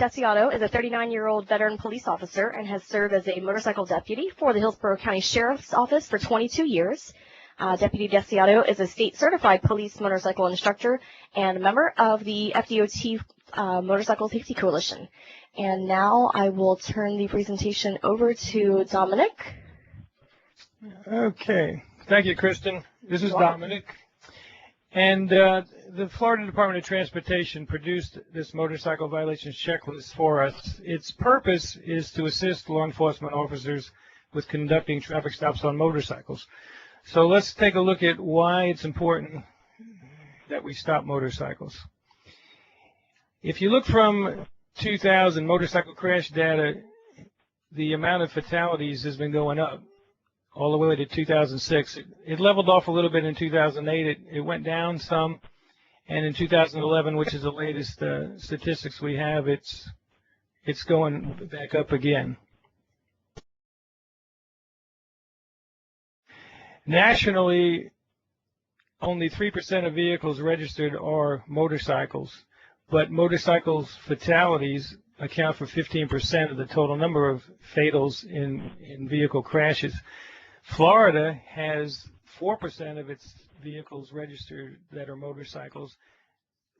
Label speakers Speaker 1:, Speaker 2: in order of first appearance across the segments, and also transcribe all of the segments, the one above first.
Speaker 1: Desiato is a 39-year-old veteran police officer and has served as a motorcycle deputy for the Hillsborough County Sheriff's Office for 22 years. Deputy Desiato is a state-certified police motorcycle instructor and a member of the FDOT Motorcycle Safety Coalition. And now I will turn the presentation over to Dominic.
Speaker 2: Okay. Thank you, Kristen. This is Dominic. And the Florida Department of Transportation produced this motorcycle violations checklist for us. Its purpose is to assist law enforcement officers with conducting traffic stops on motorcycles. So let's take a look at why it's important that we stop motorcycles. If you look from 2000 motorcycle crash data, the amount of fatalities has been going up all the way to 2006. It leveled off a little bit in 2008. It went down some, and in 2011, which is the latest statistics we have, it's going back up again. Nationally, only 3% of vehicles registered are motorcycles, but motorcycles fatalities account for 15% of the total number of fatals in vehicle crashes. Florida has 4% of its vehicles registered that are motorcycles,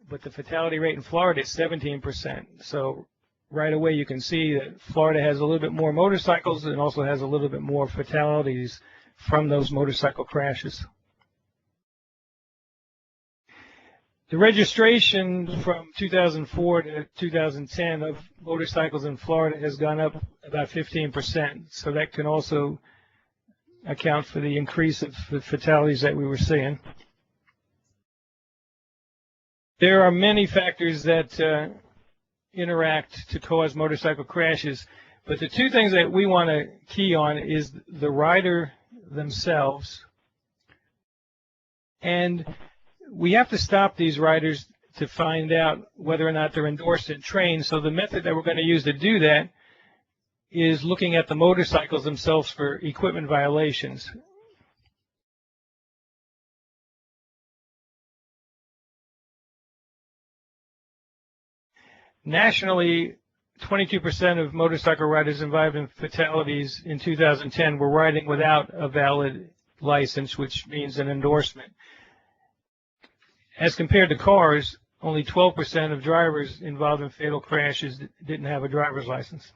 Speaker 2: but the fatality rate in Florida is 17%. So right away you can see that Florida has a little bit more motorcycles and also has a little bit more fatalities from those motorcycle crashes. The registration from 2004 to 2010 of motorcycles in Florida has gone up about 15%, so that can also account for the increase of fatalities that we were seeing. There are many factors that interact to cause motorcycle crashes, but the two things that we want to key on is the rider themselves, and we have to stop these riders to find out whether or not they're endorsed and trained. So the method that we're going to use to do that is looking at the motorcycles themselves for equipment violations. Nationally, 22% of motorcycle riders involved in fatalities in 2010 were riding without a valid license, which means an endorsement. As compared to cars, only 12% of drivers involved in fatal crashes didn't have a driver's license.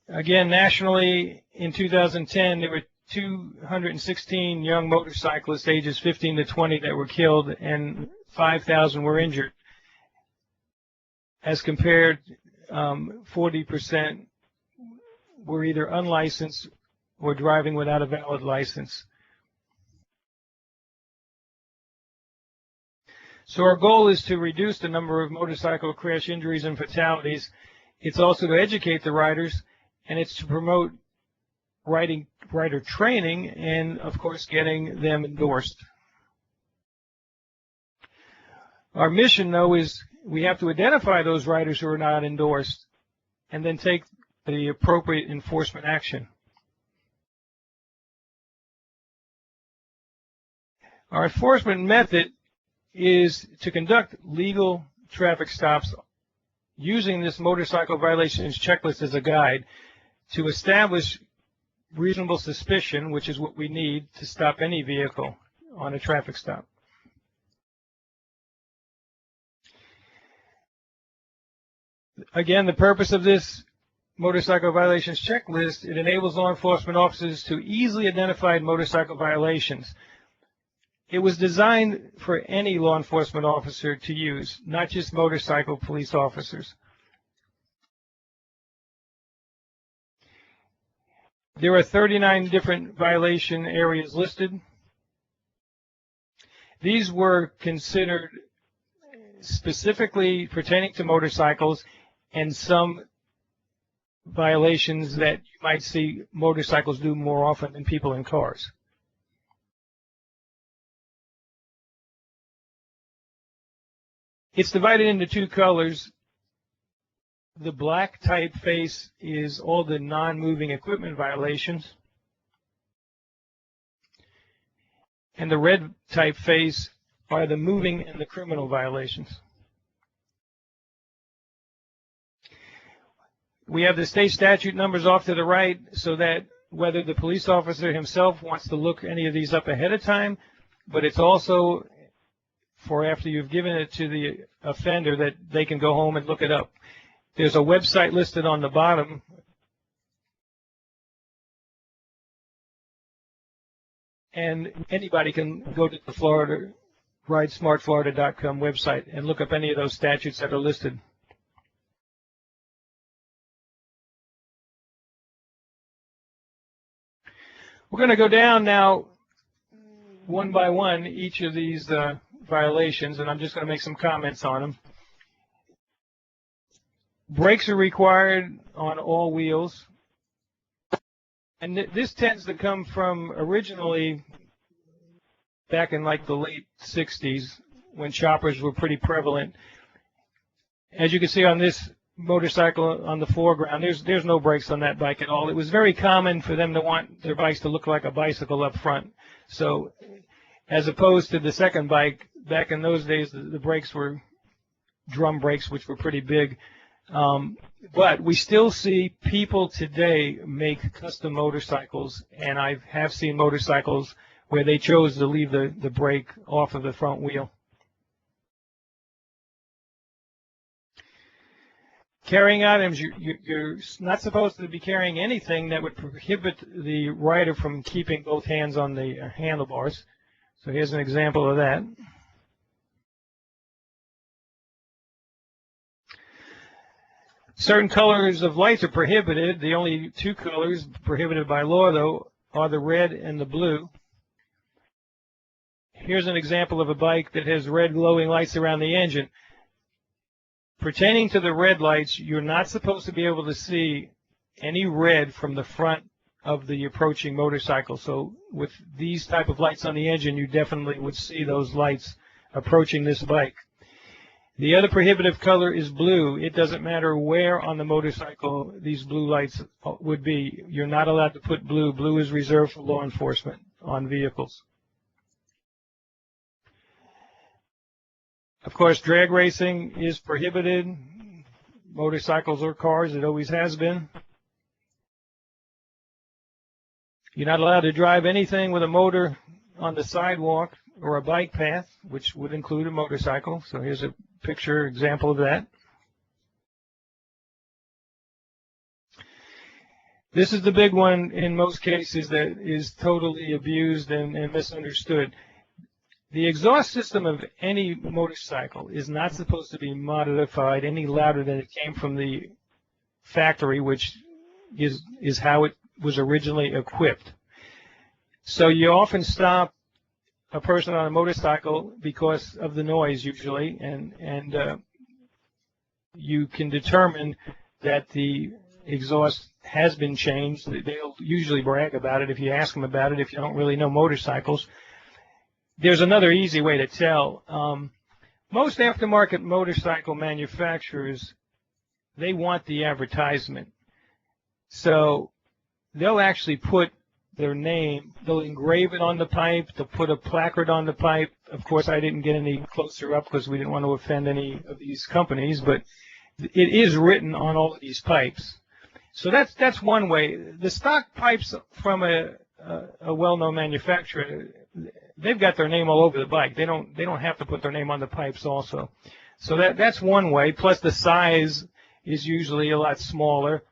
Speaker 2: Again, nationally, in 2010, there were 216 young motorcyclists ages 15 to 20 that were killed, and 5,000 were injured. As compared, 40% were either unlicensed or driving without a valid license. So our goal is to reduce the number of motorcycle crash injuries and fatalities. It's also to educate the riders, and it's to promote rider training and, of course, getting them endorsed. Our mission, though, is we have to identify those riders who are not endorsed and then take the appropriate enforcement action. Our enforcement method is to conduct legal traffic stops using this motorcycle violations checklist as a guide to establish reasonable suspicion, which is what we need to stop any vehicle on a traffic stop. Again, the purpose of this motorcycle violations checklist, it enables law enforcement officers to easily identify motorcycle violations. It was designed for any law enforcement officer to use, not just motorcycle police officers. There are 39 different violation areas listed. These were considered specifically pertaining to motorcycles and some violations that you might see motorcycles do more often than people in cars. It's divided into two colors. The black typeface is all the non-moving equipment violations, and the red typeface are the moving and the criminal violations. We have the state statute numbers off to the right so that whether the police officer himself wants to look any of these up ahead of time, but it's also for after you've given it to the offender that they can go home and look it up. There's a website listed on the bottom. And anybody can go to the ridesmartflorida.com website and look up any of those statutes that are listed. We're going to go down now one by one each of these violations, and I'm just going to make some comments on them. Brakes are required on all wheels. And this tends to come from originally back in like the late 60s when choppers were pretty prevalent. As you can see on this motorcycle on the foreground, there's no brakes on that bike at all. It was very common for them to want their bikes to look like a bicycle up front. So as opposed to the second bike, back in those days, the brakes were drum brakes, which were pretty big. But we still see people today make custom motorcycles, and I have seen motorcycles where they chose to leave the brake off of the front wheel. Carrying items, you're not supposed to be carrying anything that would prohibit the rider from keeping both hands on the handlebars. So here's an example of that. Certain colors of lights are prohibited. The only two colors prohibited by law, though, are the red and the blue. Here's an example of a bike that has red glowing lights around the engine. Pertaining to the red lights, you're not supposed to be able to see any red from the front of the approaching motorcycle. So with these type of lights on the engine, you definitely would see those lights approaching this bike. The other prohibitive color is blue. It doesn't matter where on the motorcycle these blue lights would be. You're not allowed to put blue. Blue is reserved for law enforcement on vehicles. Of course, drag racing is prohibited. Motorcycles or cars, it always has been. You're not allowed to drive anything with a motor on the sidewalk or a bike path, which would include a motorcycle. So here's a picture example of that. This is the big one in most cases that is totally abused and misunderstood. The exhaust system of any motorcycle is not supposed to be modified any louder than it came from the factory, which is how it was originally equipped. So you often stop a person on a motorcycle because of the noise usually, and you can determine that the exhaust has been changed. They'll usually brag about it if you ask them about it if you don't really know motorcycles. There's another easy way to tell. Most aftermarket motorcycle manufacturers, they want the advertisement. So they'll actually put their name, they'll engrave it on the pipe, they'll put a placard on the pipe. Of course, I didn't get any closer up because we didn't want to offend any of these companies, but it is written on all of these pipes. So that's one way. The stock pipes from a well-known manufacturer, they've got their name all over the bike. They don't have to put their name on the pipes also. So that's one way. Plus the size is usually a lot smaller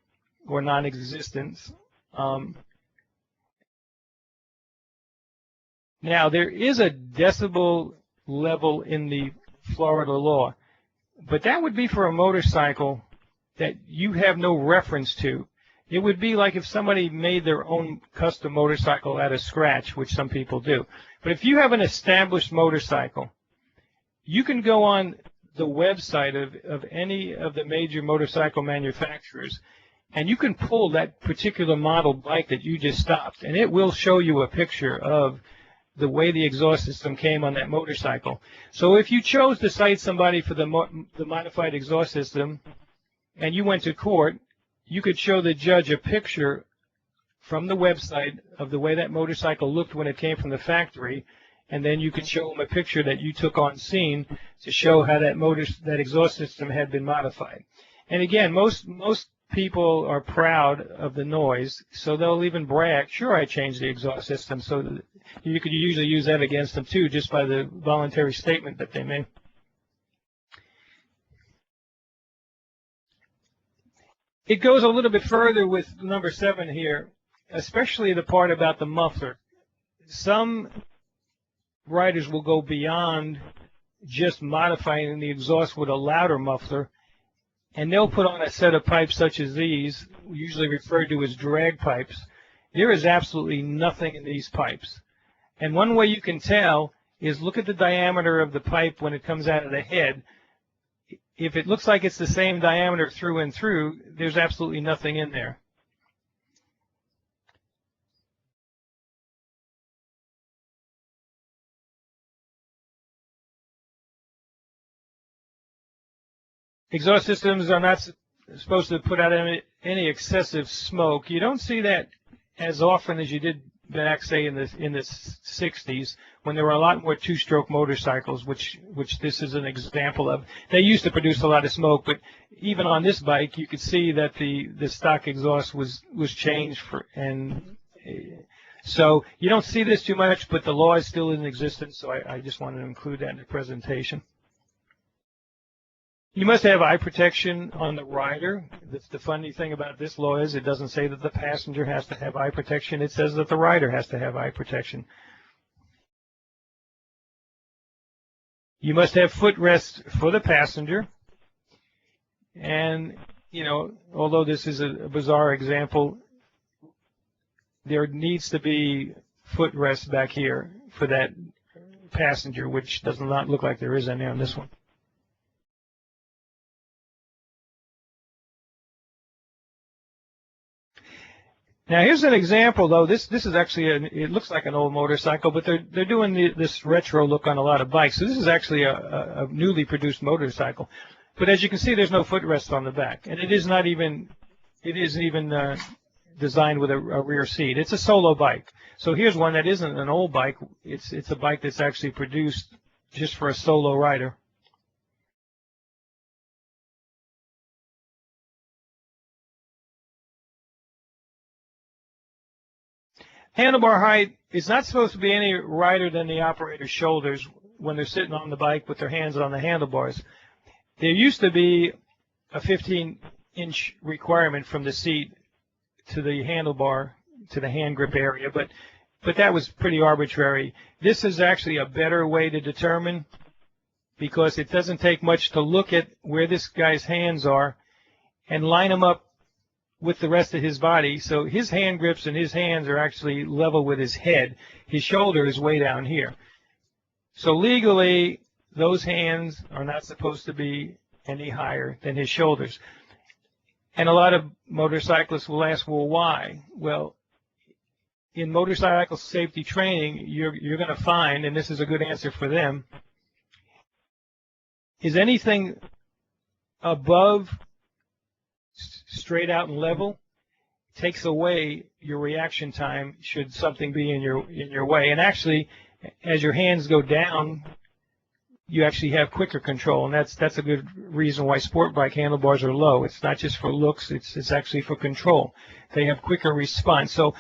Speaker 2: or non-existent. Now there is a decibel level in the Florida law, but that would be for a motorcycle that you have no reference to. It would be like if somebody made their own custom motorcycle out of scratch, which some people do. But if you have an established motorcycle, you can go on the website of any of the major motorcycle manufacturers, and you can pull that particular model bike that you just stopped, and it will show you a picture of the way the exhaust system came on that motorcycle. So if you chose to cite somebody for the modified exhaust system and you went to court, you could show the judge a picture from the website of the way that motorcycle looked when it came from the factory, and then you could show them a picture that you took on scene to show how that exhaust system had been modified. And again, most people are proud of the noise, so they'll even brag, sure, I changed the exhaust system. So you could usually use that against them too, just by the voluntary statement that they made. It goes a little bit further with number 7 here, especially the part about the muffler. Some writers will go beyond just modifying the exhaust with a louder muffler, and they'll put on a set of pipes such as these, usually referred to as drag pipes. There is absolutely nothing in these pipes. And one way you can tell is look at the diameter of the pipe when it comes out of the head. If it looks like it's the same diameter through and through, there's absolutely nothing in there. Exhaust systems are not supposed to put out any excessive smoke. You don't see that as often as you did back, say, in the 60s, when there were a lot more two-stroke motorcycles, which this is an example of. They used to produce a lot of smoke, but even on this bike, you could see that the stock exhaust was changed so you don't see this too much, but the law is still in existence, so I just wanted to include that in the presentation. You must have eye protection on the rider. The funny thing about this law is it doesn't say that the passenger has to have eye protection. It says that the rider has to have eye protection. You must have footrests for the passenger. And, you know, although this is a bizarre example, there needs to be footrests back here for that passenger, which does not look like there is any on this one. Now here's an example, though. This is actually it looks like an old motorcycle, but they're doing this retro look on a lot of bikes. So this is actually a newly produced motorcycle. But as you can see, there's no footrest on the back, and it isn't even designed with a rear seat. It's a solo bike. So here's one that isn't an old bike. It's a bike that's actually produced just for a solo rider. Handlebar height is not supposed to be any wider than the operator's shoulders when they're sitting on the bike with their hands on the handlebars. There used to be a 15-inch requirement from the seat to the handlebar, to the hand grip area, but that was pretty arbitrary. This is actually a better way to determine, because it doesn't take much to look at where this guy's hands are and line them up with the rest of his body. So his hand grips and his hands are actually level with his head. His shoulder is way down here. So legally, those hands are not supposed to be any higher than his shoulders. And a lot of motorcyclists will ask, well, why? Well, in motorcycle safety training, you're going to find, and this is a good answer for them, is anything above straight out and level takes away your reaction time should something be in your way. And actually, as your hands go down, you actually have quicker control, and that's a good reason why sport bike handlebars are low. It's not just for looks, it's actually for control. They have quicker response. So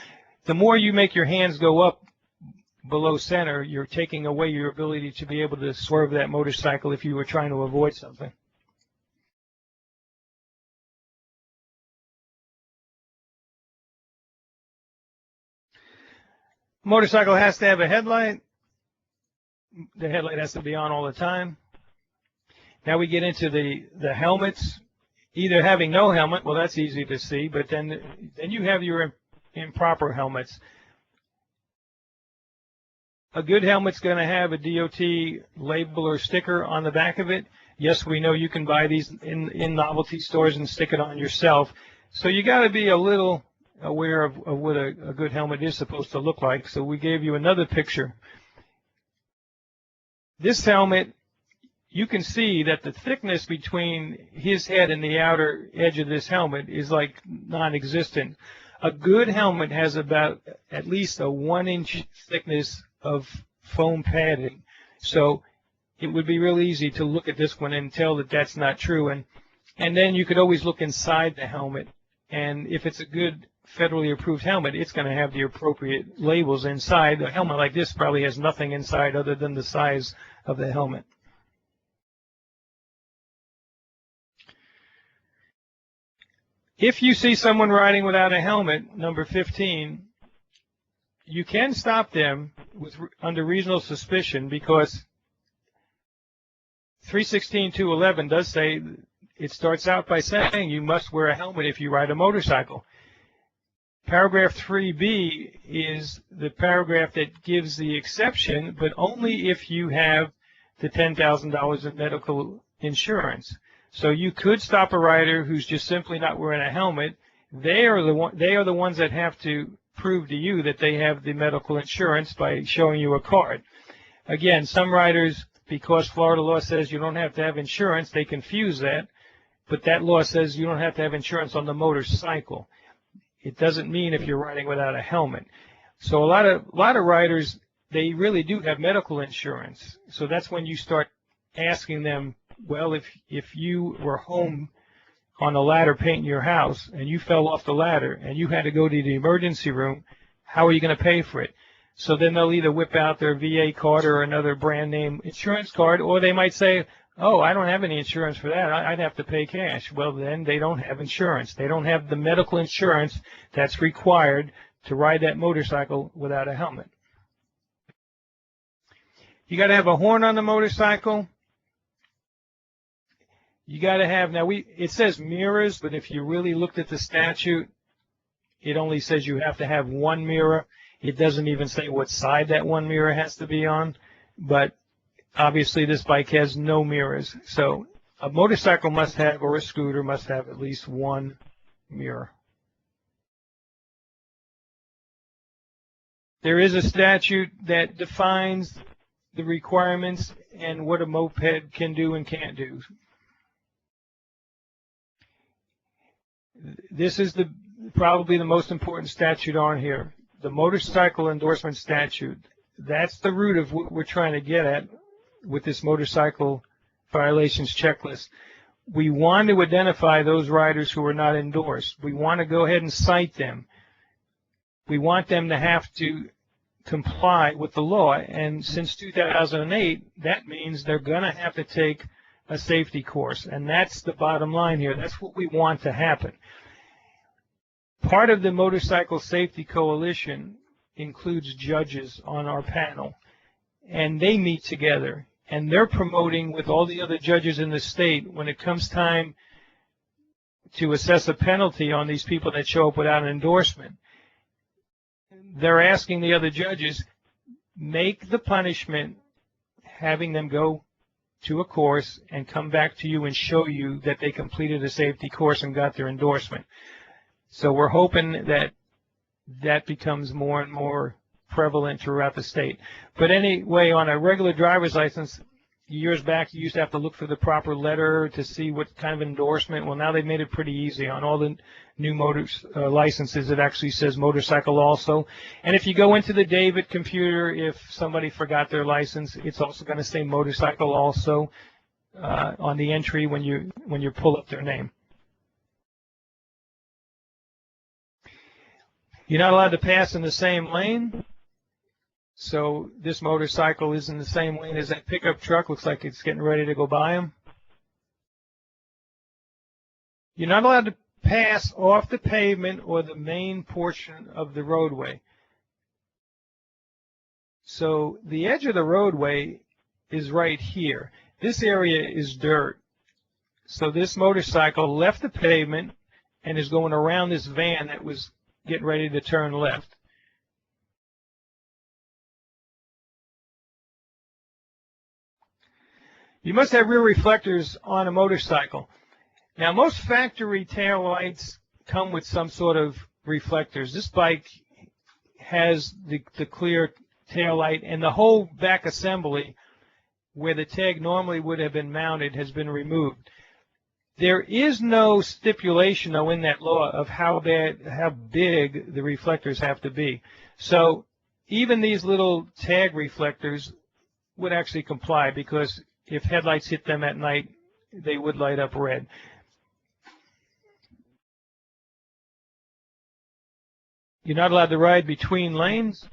Speaker 2: the more you make your hands go up below center, you're taking away your ability to be able to swerve that motorcycle if you were trying to avoid something. Motorcycle has to have a headlight. The headlight has to be on all the time. Now we get into the helmets. Either having no helmet, well, that's easy to see, but then you have your improper helmets. A good helmet's going to have a DOT label or sticker on the back of it. Yes, we know you can buy these in novelty stores and stick it on yourself. So you got to be a little aware of what a good helmet is supposed to look like. So we gave you another picture. This helmet, you can see that the thickness between his head and the outer edge of this helmet is like non-existent. A good helmet has about at least a 1-inch thickness of foam padding. So it would be real easy to look at this one and tell that that's not true. And then you could always look inside the helmet. And if it's a good federally approved helmet, it's going to have the appropriate labels inside. A helmet like this probably has nothing inside other than the size of the helmet. If you see someone riding without a helmet, number 15, you can stop them under reasonable suspicion, because 316.211 does say, it starts out by saying you must wear a helmet if you ride a motorcycle. Paragraph 3B is the paragraph that gives the exception, but only if you have the $10,000 of medical insurance. So you could stop a rider who's just simply not wearing a helmet. They are the ones that have to prove to you that they have the medical insurance by showing you a card. Again, some riders, because Florida law says you don't have to have insurance, they confuse that. But that law says you don't have to have insurance on the motorcycle. It doesn't mean if you're riding without a helmet. So a lot of riders, they really do have medical insurance. So that's when you start asking them, well, if you were home on a ladder painting your house and you fell off the ladder and you had to go to the emergency room, how are you going to pay for it? So then they'll either whip out their VA card or another brand name insurance card, or they might say, oh, I don't have any insurance for that. I'd have to pay cash. Well, then they don't have insurance. They don't have the medical insurance that's required to ride that motorcycle without a helmet. You got to have a horn on the motorcycle. You got to have, now it says mirrors, but if you really looked at the statute, it only says you have to have one mirror. It doesn't even say what side that one mirror has to be on, but obviously this bike has no mirrors. So a motorcycle must have, or a scooter must have, at least one mirror. There is a statute that defines the requirements and what a moped can do and can't do. This is probably the most important statute on here, the motorcycle endorsement statute. That's the root of what we're trying to get at with this motorcycle violations checklist. We want to identify those riders who are not endorsed. We want to go ahead and cite them. We want them to have to comply with the law. And since 2008, that means they're going to have to take a safety course. And that's the bottom line here. That's what we want to happen. Part of the Motorcycle Safety Coalition includes judges on our panel, and they meet together, and they're promoting with all the other judges in the state, when it comes time to assess a penalty on these people that show up without an endorsement, they're asking the other judges, make the punishment having them go to a course and come back to you and show you that they completed a safety course and got their endorsement. So we're hoping that that becomes more and more prevalent throughout the state. But anyway, on a regular driver's license, years back you used to have to look for the proper letter to see what kind of endorsement. Well, now they've made it pretty easy. On all the new licenses, it actually says motorcycle also. And if you go into the David computer, if somebody forgot their license, it's also going to say motorcycle also on the entry when you pull up their name. You're not allowed to pass in the same lane. So this motorcycle is in the same lane as that pickup truck. Looks like it's getting ready to go by him. You're not allowed to pass off the pavement or the main portion of the roadway. So the edge of the roadway is right here. This area is dirt. So this motorcycle left the pavement and is going around this van that was getting ready to turn left. You must have rear reflectors on a motorcycle. Now, most factory tail lights come with some sort of reflectors. This bike has the clear tail light, and the whole back assembly where the tag normally would have been mounted has been removed. There is no stipulation, though, in that law of how big the reflectors have to be. So even these little tag reflectors would actually comply, because if headlights hit them at night, they would light up red. You're not allowed to ride between lanes.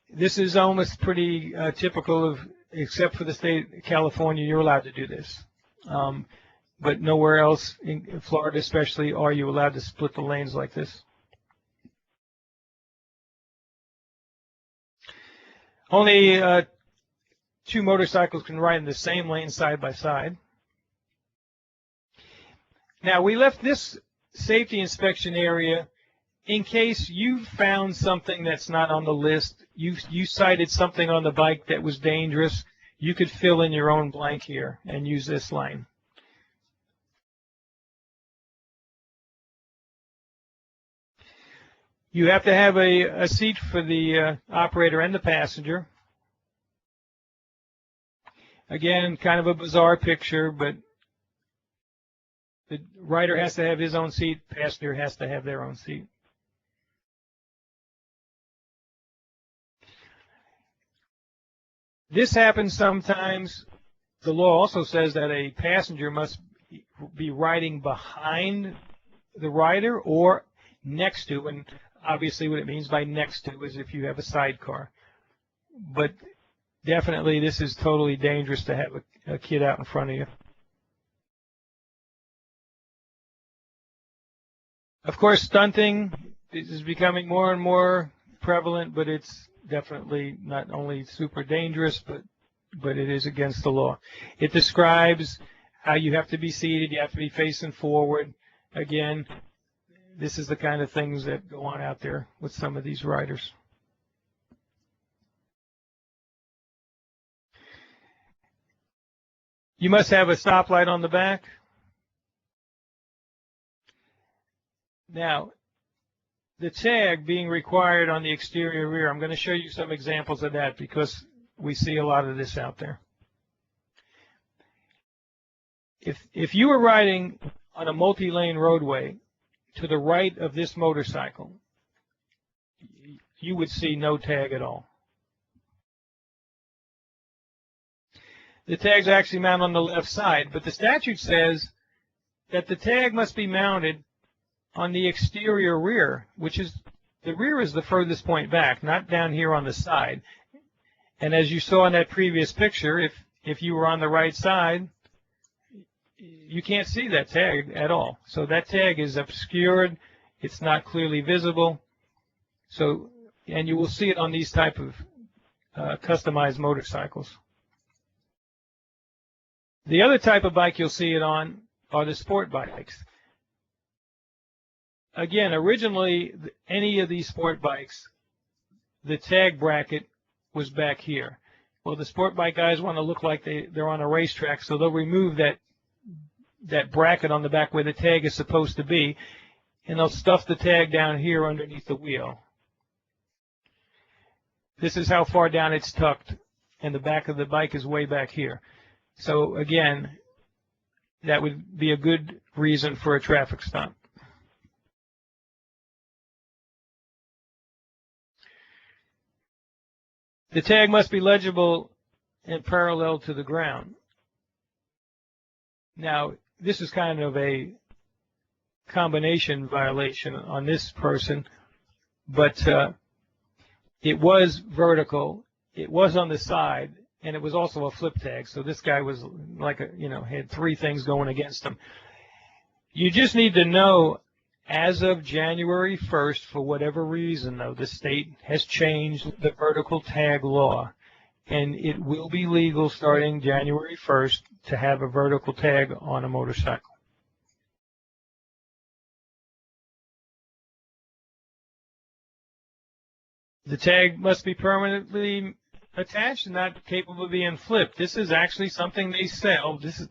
Speaker 2: This is almost pretty typical of, except for the state of California, you're allowed to do this. But nowhere else, in Florida especially, are you allowed to split the lanes like this. Only 2 motorcycles can ride in the same lane side by side. Now, we left this safety inspection area in case you found something that's not on the list. You cited something on the bike that was dangerous. You could fill in your own blank here and use this line. You have to have a seat for the operator and the passenger. Again, kind of a bizarre picture, but the rider has to have his own seat, passenger has to have their own seat. This happens sometimes. The law also says that a passenger must be riding behind the rider or next to, and obviously what it means by next to is if you have a sidecar. But definitely this is totally dangerous to have a kid out in front of you. Of course, stunting is becoming more and more prevalent, but it's definitely not only super dangerous, but it is against the law. It describes how you have to be seated, you have to be facing forward. Again, this is the kind of things that go on out there with some of these riders. You must have a stoplight on the back. Now, the tag being required on the exterior rear, I'm going to show you some examples of that because we see a lot of this out there. If you were riding on a multi-lane roadway to the right of this motorcycle, you would see no tag at all. The tag's actually mounted on the left side, but the statute says that the tag must be mounted on the exterior rear, which is, the rear is the furthest point back, not down here on the side. And as you saw in that previous picture, if you were on the right side, you can't see that tag at all. So that tag is obscured. It's not clearly visible. So, and you will see it on these type of customized motorcycles. The other type of bike you'll see it on are the sport bikes. Again, originally, any of these sport bikes, the tag bracket was back here. Well, the sport bike guys want to look like they're on a racetrack, so they'll remove that bracket on the back where the tag is supposed to be, and they'll stuff the tag down here underneath the wheel. This is how far down it's tucked, and the back of the bike is way back here. So again, that would be a good reason for a traffic stop. The tag must be legible and parallel to the ground. Now, this is kind of a combination violation on this person, but it was vertical, it was on the side, and it was also a flip tag. So this guy was like had 3 things going against him. You just need to know, as of January 1st, for whatever reason, though, the state has changed the vertical tag law, and it will be legal starting January 1st to have a vertical tag on a motorcycle. The tag must be permanently attached and not capable of being flipped. This is actually something they sell. This is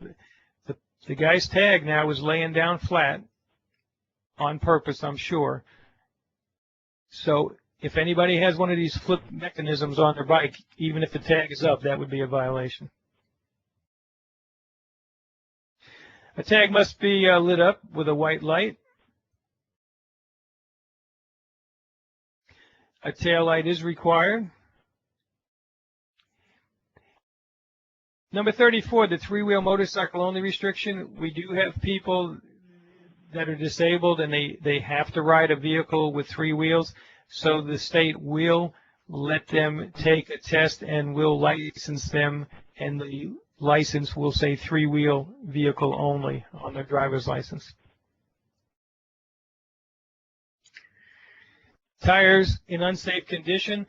Speaker 2: the guy's tag now was laying down flat on purpose, I'm sure. So if anybody has one of these flip mechanisms on their bike, even if the tag is up, that would be a violation. A tag must be lit up with a white light. a tail light is required. Number 34, the three-wheel motorcycle only restriction. We do have people that are disabled and they have to ride a vehicle with three wheels, so the state will let them take a test and will license them, and the license will say three-wheel vehicle only on their driver's license. Tires in unsafe condition.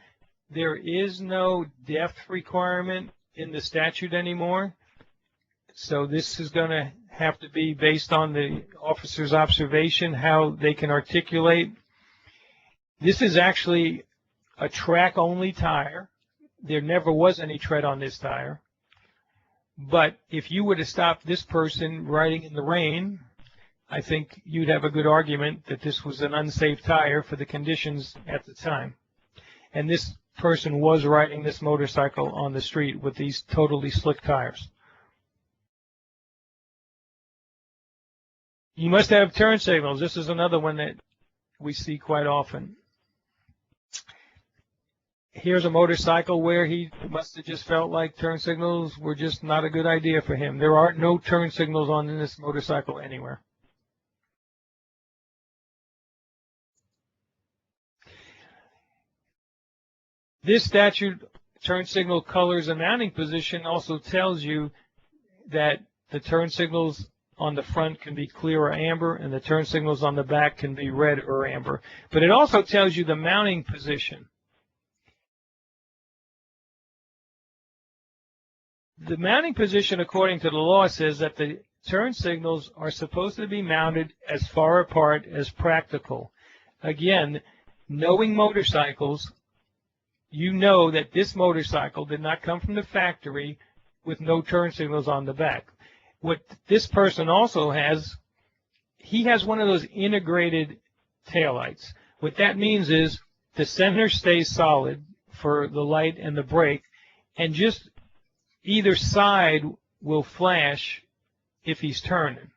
Speaker 2: There is no depth requirement in the statute anymore, so this is going to have to be based on the officer's observation, how they can articulate. This is actually a track-only tire. There never was any tread on this tire. But if you were to stop this person riding in the rain, I think you'd have a good argument that this was an unsafe tire for the conditions at the time. And this person was riding this motorcycle on the street with these totally slick tires. You must have turn signals. This is another one that we see quite often. Here's a motorcycle where he must have just felt like turn signals were just not a good idea for him. There are no turn signals on this motorcycle anywhere. This statute, turn signal colors and mounting position, also tells you that the turn signals on the front can be clear or amber, and the turn signals on the back can be red or amber. But it also tells you the mounting position. The mounting position, according to the law, says that the turn signals are supposed to be mounted as far apart as practical. Again, knowing motorcycles, you know that this motorcycle did not come from the factory with no turn signals on the back. What this person also has, he has one of those integrated taillights. What that means is the center stays solid for the light and the brake, and just either side will flash if he's turning.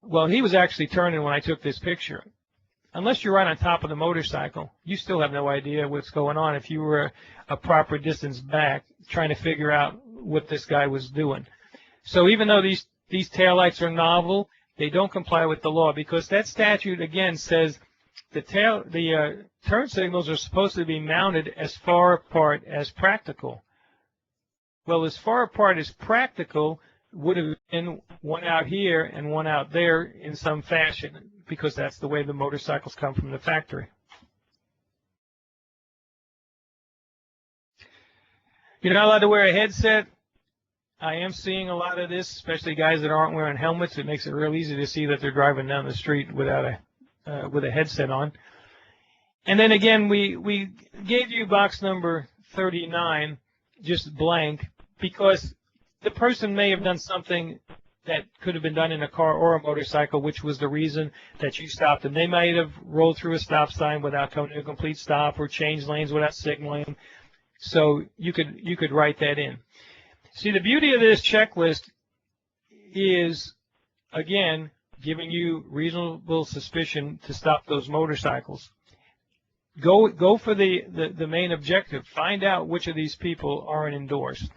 Speaker 2: Well, he was actually turning when I took this picture. Unless you're right on top of the motorcycle, you still have no idea what's going on if you were a proper distance back trying to figure out what this guy was doing. So even though these taillights are novel, they don't comply with the law, because that statute, again, says the turn signals are supposed to be mounted as far apart as practical. Well, as far apart as practical would have been one out here and one out there in some fashion, because that's the way the motorcycles come from the factory. You're not allowed to wear a headset. I am seeing a lot of this, especially guys that aren't wearing helmets. It makes it real easy to see that they're driving down the street without with a headset on. And then again, we gave you box number 39 just blank, because the person may have done something that could have been done in a car or a motorcycle, which was the reason that you stopped them. They might have rolled through a stop sign without coming to a complete stop, or changed lanes without signaling. So you could write that in. See, the beauty of this checklist is, again, giving you reasonable suspicion to stop those motorcycles. Go for the main objective. Find out which of these people aren't endorsed.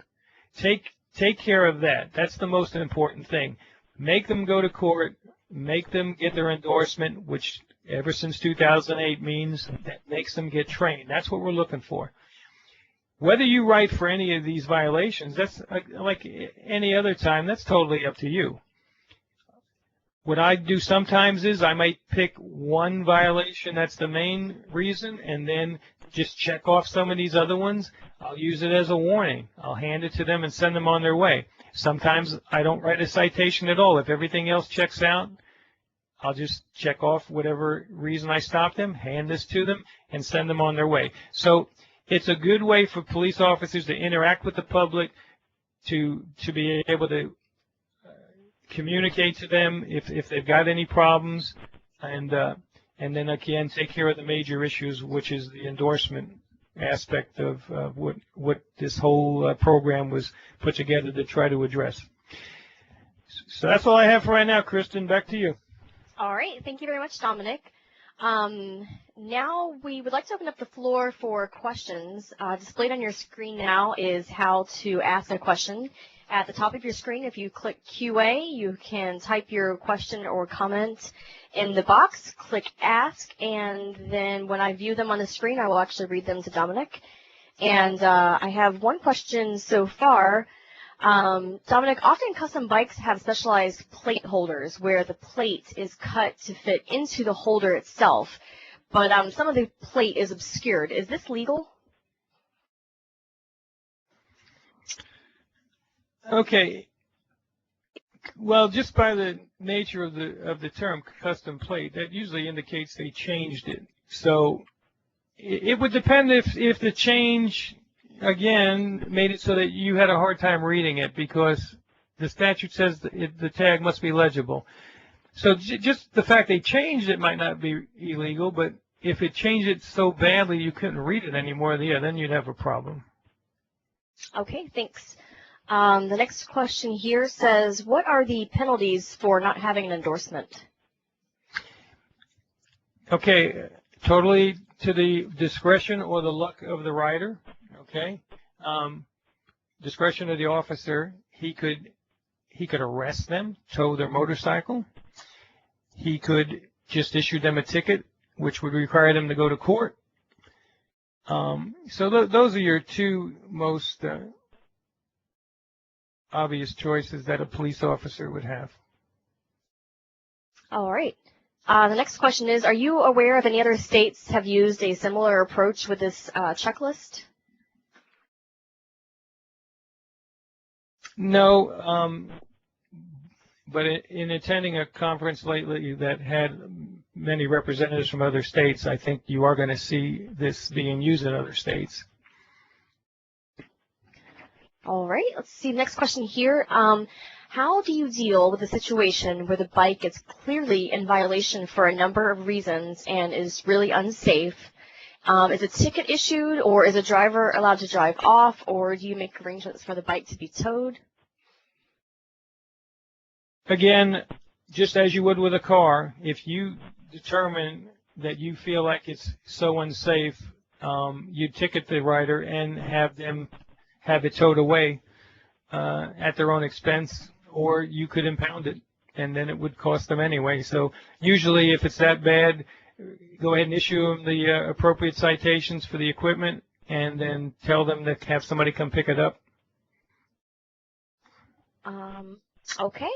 Speaker 2: Take care of that. That's the most important thing. Make them go to court. Make them get their endorsement, which ever since 2008 means that makes them get trained. That's what we're looking for. Whether you write for any of these violations, that's like any other time, that's totally up to you. What I do sometimes is I might pick one violation that's the main reason, and then just check off some of these other ones. I'll use it as a warning. I'll hand it to them and send them on their way. Sometimes I don't write a citation at all. If everything else checks out, I'll just check off whatever reason I stopped them, hand this to them, and send them on their way. So it's a good way for police officers to interact with the public, to be able to communicate to them if they've got any problems, and then again take care of the major issues, which is the endorsement aspect of what this whole program was put together to try to address. So that's all I have for right now, Kristen. Back to you.
Speaker 1: All right. Thank you very much, Dominic. Now we would like to open up the floor for questions. Displayed on your screen now is how to ask a question. At the top of your screen, if you click QA, you can type your question or comment in the box, click Ask, and then when I view them on the screen, I will actually read them to Dominic. And I have one question so far. Dominic, often custom bikes have specialized plate holders where the plate is cut to fit into the holder itself, but some of the plate is obscured. Is this legal?
Speaker 2: Okay. Well, just by the nature of the term custom plate, that usually indicates they changed it. So it would depend if the change, again, made it so that you had a hard time reading it, because the statute says that the tag must be legible. So just the fact they changed it might not be illegal, but if it changed it so badly you couldn't read it anymore, yeah, then you'd have a problem.
Speaker 1: Okay, thanks. The next question here says, what are the penalties for not having an endorsement?
Speaker 2: Okay, totally to the discretion or the luck of the rider. Okay, discretion of the officer. He could arrest them, tow their motorcycle. He could just issue them a ticket, which would require them to go to court. So those are your two most obvious choices that a police officer would have.
Speaker 1: All right. The next question is, are you aware of any other states have used a similar approach with this checklist?
Speaker 2: No, but in attending a conference lately that had many representatives from other states, I think you are going to see this being used in other states.
Speaker 1: All right, let's see. Next question here. How do you deal with a situation where the bike is clearly in violation for a number of reasons and is really unsafe? Is a ticket issued, or is a driver allowed to drive off, or do you make arrangements for the bike to be towed?
Speaker 2: Again, just as you would with a car, if you determine that you feel like it's so unsafe, you ticket the rider and have them have it towed away at their own expense, or you could impound it, and then it would cost them anyway. So usually if it's that bad, go ahead and issue them the appropriate citations for the equipment, and then tell them to have somebody come pick it up.
Speaker 1: Okay.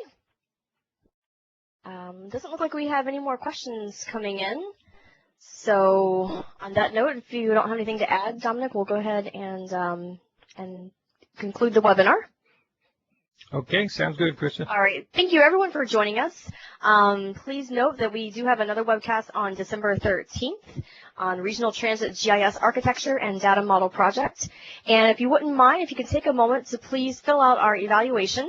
Speaker 1: Doesn't look like we have any more questions coming in. So on that note, if you don't have anything to add, Dominic, we'll go ahead and conclude the webinar.
Speaker 2: Okay, sounds good, Krista.
Speaker 1: All right. Thank you, everyone, for joining us. Please note that we do have another webcast on December 13th on Regional Transit GIS Architecture and Data Model Project. And if you wouldn't mind, if you could take a moment to please fill out our evaluation.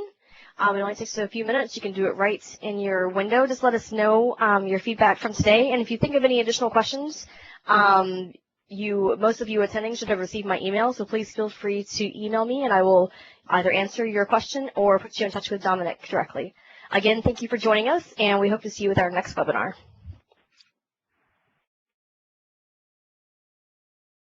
Speaker 1: It only takes a few minutes. You can do it right in your window. Just let us know your feedback from today. And if you think of any additional questions, most of you attending should have received my email, so please feel free to email me, and I will either answer your question or put you in touch with Dominic directly. Again, thank you for joining us, and we hope to see you with our next webinar.